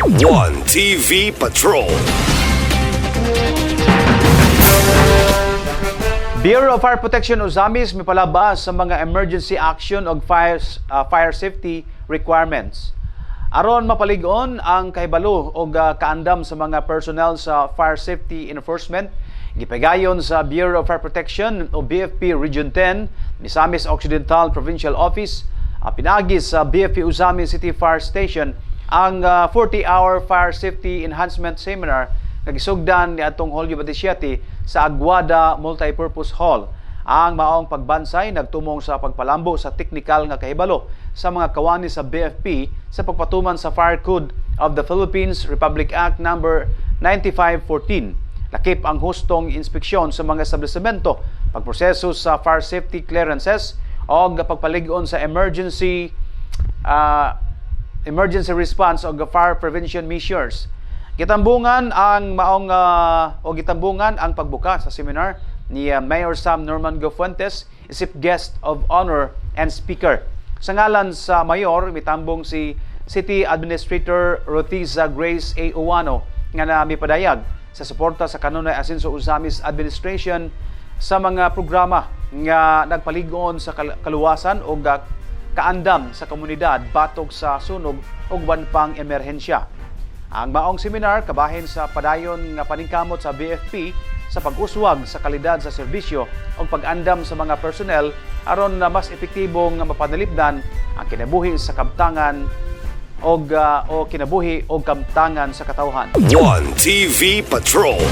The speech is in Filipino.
One TV Patrol. Bureau of Fire Protection Usamis mipalabas sa mga emergency action o fire safety requirements. Aron mapalig-on ang kahibalo o kaandam sa mga personnel sa fire safety enforcement, gipagayon sa Bureau of Fire Protection o BFP Region 10, Misamis Occidental Provincial Office, pinagis sa BFP Usamis City Fire Station ang 40-hour fire safety enhancement seminar nga gisugdan ni atong Hulyo 27 sa Aguada Multipurpose Hall. Ang maong pagbansay nagtumong sa pagpalambo sa teknikal nga kahibalo sa mga kawani sa BFP sa pagpatuman sa Fire Code of the Philippines Republic Act No. 9514. Lakip ang hustong inspeksyon sa mga establishmento, pagproseso sa fire safety clearances o pagpalig-on sa emergency response o fire prevention measures. Gitambungan ang pagbuka sa seminar ni Mayor Sam Normango Fuentes, isip guest of honor and speaker. Sa ngalan sa mayor, mitambong si City Administrator Rothiza Grace A. Uwano nga na mipadayag sa suporta sa kanunay asenso Usamis Administration sa mga programa nga nagpaligon sa kaluwasan o kaandam sa komunidad batok sa sunog o wan pang emerhensya. Ang maong seminar kabahin sa padayon nga paningkamot sa BFP sa pag-uswag sa kalidad sa serbisyo o pag-andam sa mga personnel aron na mas epektibong mapanalipdan ang kinabuhi sa kabtangan o kinabuhi o kabtangan sa katawhan. One TV Patrol.